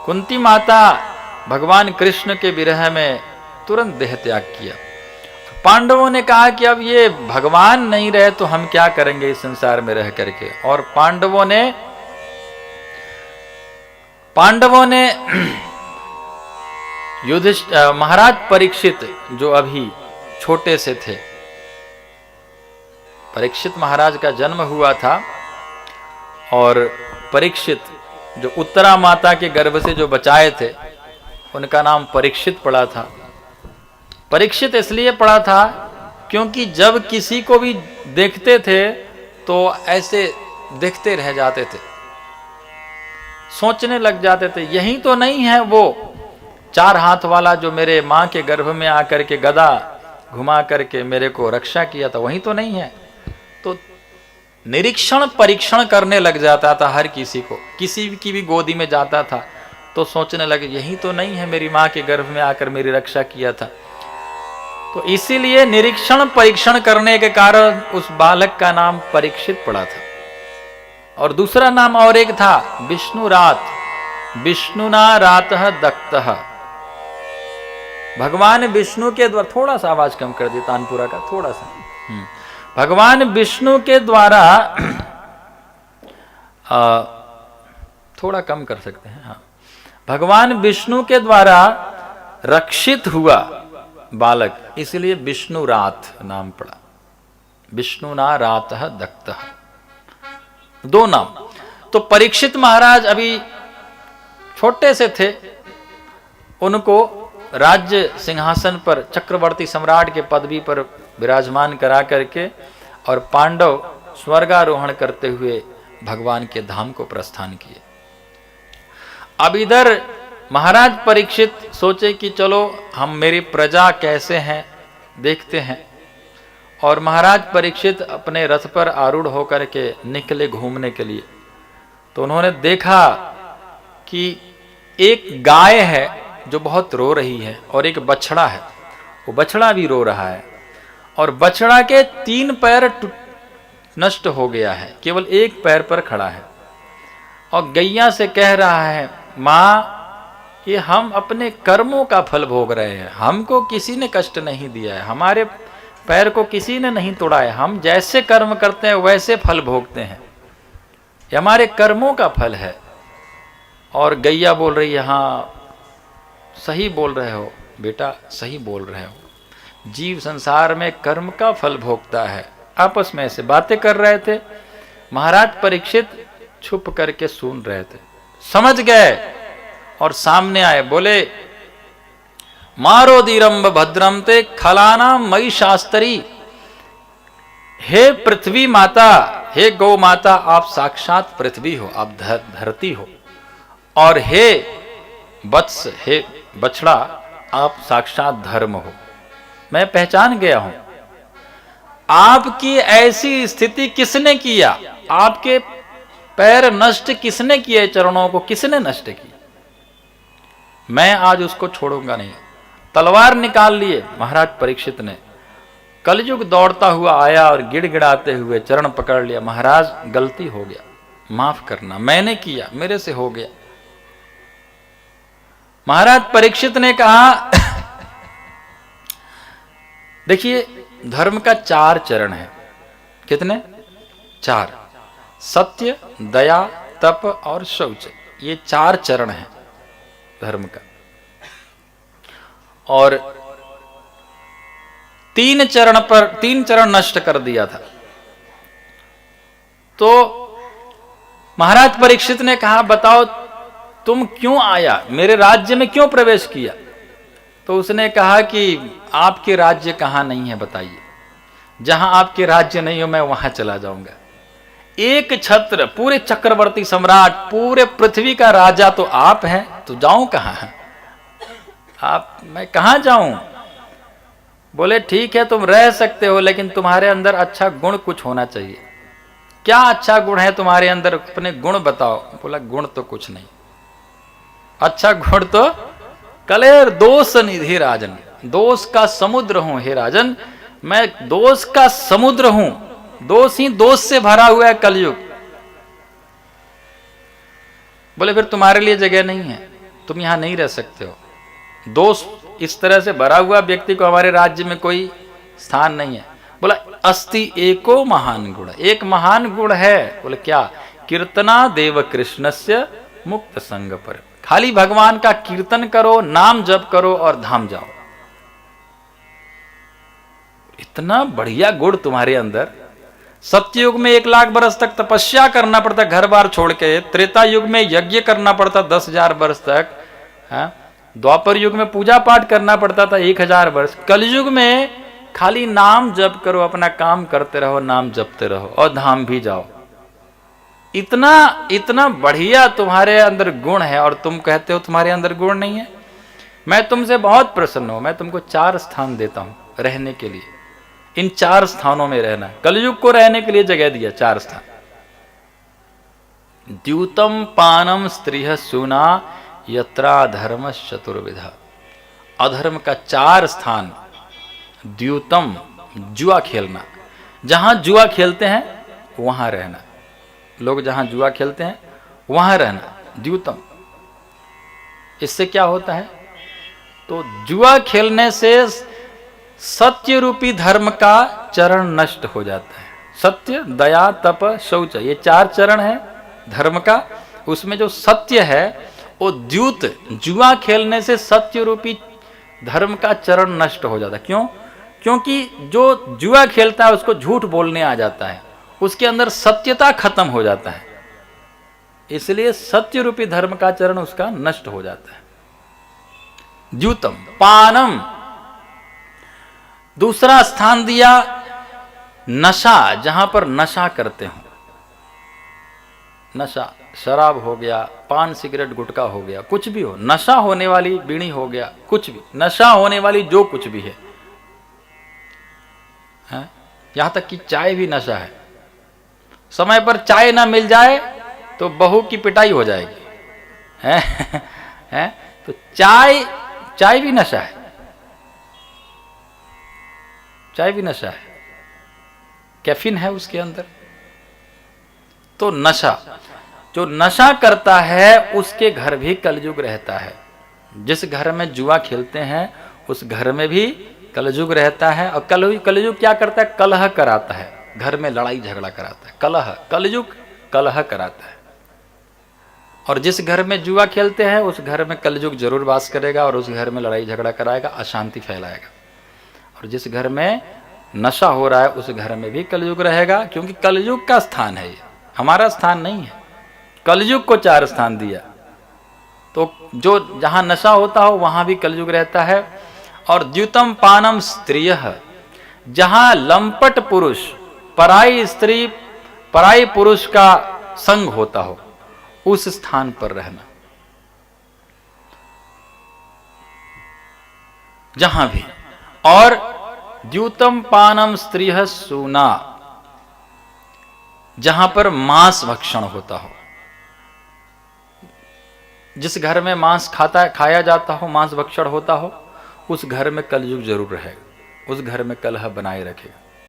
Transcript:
कुंती माता भगवान कृष्ण के विरह में तुरंत देह त्याग किया। पांडवों ने कहा कि अब ये भगवान नहीं रहे तो हम क्या करेंगे इस संसार में रह करके। और पांडवों ने महाराज परीक्षित जो अभी छोटे से थे, परीक्षित महाराज का जन्म हुआ था और परीक्षित जो उत्तरा माता के गर्भ से जो बचाए थे उनका नाम परीक्षित पड़ा था। परीक्षित इसलिए पड़ा था क्योंकि जब किसी को भी देखते थे तो ऐसे देखते रह जाते थे, सोचने लग जाते थे यही तो नहीं है वो 4 हाथ वाला जो मेरे माँ के गर्भ में आकर के गदा घुमा करके मेरे को रक्षा किया था, वही तो नहीं है। तो निरीक्षण परीक्षण करने लग जाता था हर किसी को, किसी की भी गोदी में जाता था तो सोचने लगे यही तो नहीं है मेरी माँ के गर्भ में आकर मेरी रक्षा किया था। तो इसीलिए निरीक्षण परीक्षण करने के कारण उस बालक का नाम परीक्षित पड़ा था। और दूसरा नाम और एक था विष्णु रात, विष्णुना रातः दक्तः। भगवान विष्णु के द्वारा, थोड़ा सा आवाज कम कर दिया तानपुरा का, थोड़ा सा। भगवान विष्णु के द्वारा थोड़ा कम कर सकते हैं, हाँ। भगवान विष्णु के द्वारा रक्षित हुआ बालक, इसलिए विष्णु रात नाम पड़ा, विष्णुना रातः दक्तः, 2 नाम। तो परीक्षित महाराज अभी छोटे से थे, उनको राज्य सिंहासन पर चक्रवर्ती सम्राट के पदवी पर विराजमान करा करके और पांडव स्वर्गारोहण करते हुए भगवान के धाम को प्रस्थान किए। अब इधर महाराज परीक्षित सोचे कि चलो हम मेरी प्रजा कैसे हैं देखते हैं। और महाराज परीक्षित अपने रथ पर आरूढ़ होकर के निकले घूमने के लिए। तो उन्होंने देखा कि एक गाय है जो बहुत रो रही है और एक बछड़ा है, वो बछड़ा भी रो रहा है और बछड़ा के 3 पैर नष्ट हो गया है, केवल 1 पैर पर खड़ा है। और गैया से कह रहा है माँ ये हम अपने कर्मों का फल भोग रहे हैं, हमको किसी ने कष्ट नहीं दिया है, हमारे पैर को किसी ने नहीं तोड़ा है, हम जैसे कर्म करते हैं वैसे फल भोगते हैं, ये हमारे कर्मों का फल है। और गैया बोल रही है हाँ सही बोल रहे हो बेटा, सही बोल रहे हो, जीव संसार में कर्म का फल भोगता है। आपस में ऐसे बातें कर रहे थे। महाराज परीक्षित छुप करके सुन रहे थे, समझ गए और सामने आए, बोले मारो दीरंब भद्रम ते खलाना मई शास्त्री। हे पृथ्वी माता, हे गौ माता, आप साक्षात पृथ्वी हो, आप धरती हो। और हे वत्स, हे बछड़ा, आप साक्षात धर्म हो। मैं पहचान गया हूं आपकी ऐसी स्थिति किसने किया, आपके पैर नष्ट किसने किए, चरणों को किसने नष्ट किया, मैं आज उसको छोड़ूंगा नहीं। तलवार निकाल लिए महाराज परीक्षित ने। कलयुग दौड़ता हुआ आया और गिड़गिड़ाते हुए चरण पकड़ लिया, महाराज गलती हो गया, माफ करना, मैंने किया, मेरे से हो गया। महाराज परीक्षित ने कहा देखिए धर्म का 4 चरण है। कितने? 4। सत्य, दया, तप और शौच, ये 4 चरण हैं धर्म का। और 3 चरण नष्ट कर दिया था। तो महाराज परीक्षित ने कहा बताओ तुम क्यों आया, मेरे राज्य में क्यों प्रवेश किया। तो उसने कहा कि आपके राज्य कहां नहीं है बताइए, जहां आपके राज्य नहीं हो मैं वहां चला जाऊंगा। एक छत्र, पूरे चक्रवर्ती सम्राट, पूरे पृथ्वी का राजा तो आप हैं, तो जाऊं कहां, मैं कहां जाऊं। बोले ठीक है तुम रह सकते हो, लेकिन तुम्हारे अंदर अच्छा गुण कुछ होना चाहिए। क्या अच्छा गुण है तुम्हारे अंदर, अपने गुण बताओ। बोला गुण तो कुछ नहीं, अच्छा गुण तो कलेर दोष निधि राजन, दोष का समुद्र हूं हे राजन, मैं दोष का समुद्र हूं, दोष ही दोष से भरा हुआ है कलयुग। बोले फिर तुम्हारे लिए जगह नहीं है। तुम यहां नहीं रह सकते हो। दोष इस तरह से भरा हुआ व्यक्ति को हमारे राज्य में कोई स्थान नहीं है। बोला अस्ति एको महान गुण, एक महान गुण है। बोले क्या? कीर्तना देव कृष्णस्य मुक्त संग पर। खाली भगवान का कीर्तन करो, नाम जप करो और धाम जाओ। इतना बढ़िया गुण तुम्हारे अंदर। सत्ययुग में 1 लाख बरस तक तपस्या करना पड़ता, घर बार छोड़ के। त्रेता युग में यज्ञ करना पड़ता 10,000 वर्ष तक। द्वापर युग में पूजा पाठ करना पड़ता था 1000 वर्ष। कलयुग में खाली नाम जप करो, अपना काम करते रहो, नाम जपते रहो और धाम भी जाओ। इतना इतना बढ़िया तुम्हारे अंदर गुण है और तुम कहते हो तुम्हारे अंदर गुण नहीं है। मैं तुमसे बहुत प्रसन्न हूं। मैं तुमको 4 स्थान देता हूं रहने के लिए। इन 4 स्थानों में रहना। कलयुग को रहने के लिए जगह दिया 4 स्थान। द्यूतम पानम स्त्रीह सूना यत्रा धर्म चतुर्विधा। अधर्म का 4 स्थान। द्यूतम जुआ खेलना, जहां जुआ खेलते हैं वहां रहना। लोग जहां जुआ खेलते हैं वहां रहना। द्यूतम, इससे क्या होता है? तो जुआ खेलने से सत्य रूपी धर्म का चरण नष्ट हो जाता है। सत्य, दया, तप, शौच, ये 4 चरण है धर्म का। उसमें जो सत्य है वो द्यूत, जुआ खेलने से सत्य रूपी धर्म का चरण नष्ट हो जाता है। क्यों? क्योंकि जो जुआ खेलता है उसको झूठ बोलने आ जाता है, उसके अंदर सत्यता खत्म हो जाता है। इसलिए सत्य रूपी धर्म का चरण उसका नष्ट हो जाता है। द्यूतम पानम, दूसरा स्थान दिया नशा, जहां पर नशा करते हो। नशा, शराब हो गया, पान सिगरेट गुटखा हो गया, कुछ भी हो, नशा होने वाली बीड़ी हो गया, कुछ भी नशा होने वाली जो कुछ भी है। यहां तक कि चाय भी नशा है। समय पर चाय ना मिल जाए तो बहू की पिटाई हो जाएगी। है? तो चाय भी नशा है। चाय भी नशा है, कैफीन है उसके अंदर। तो नशा, जो नशा करता है उसके घर भी कलयुग रहता है। जिस घर में जुआ खेलते हैं उस घर में भी कलयुग रहता है। और कलयुग क्या करता है? कलह कराता है, घर में लड़ाई झगड़ा कराता है। कलयुग कलह कराता है। और जिस घर में जुआ खेलते हैं उस घर में कलयुग जरूर वास करेगा और उस घर में लड़ाई झगड़ा कराएगा, अशांति फैलाएगा। और जिस घर में नशा हो रहा है उस घर में भी कलयुग रहेगा, क्योंकि कलयुग का स्थान है ये, हमारा स्थान नहीं है। कलयुग को 4 स्थान दिया। तो जो जहां नशा होता हो वहां भी कलयुग रहता है। और द्यूतम पानम स्त्रियः, जहां लंपट पुरुष, पराई स्त्री, पराई पुरुष का संग होता हो उस स्थान पर रहना। जहां भी। और द्यूतम पानम स्त्रियः सूना, जहां पर मांस भक्षण होता हो। जिस घर में मांस खाया जाता हो, मांस भक्षण होता हो, उस घर में कलयुग जरूर रहेगा, उस घर में कलह बनाए रखेगा।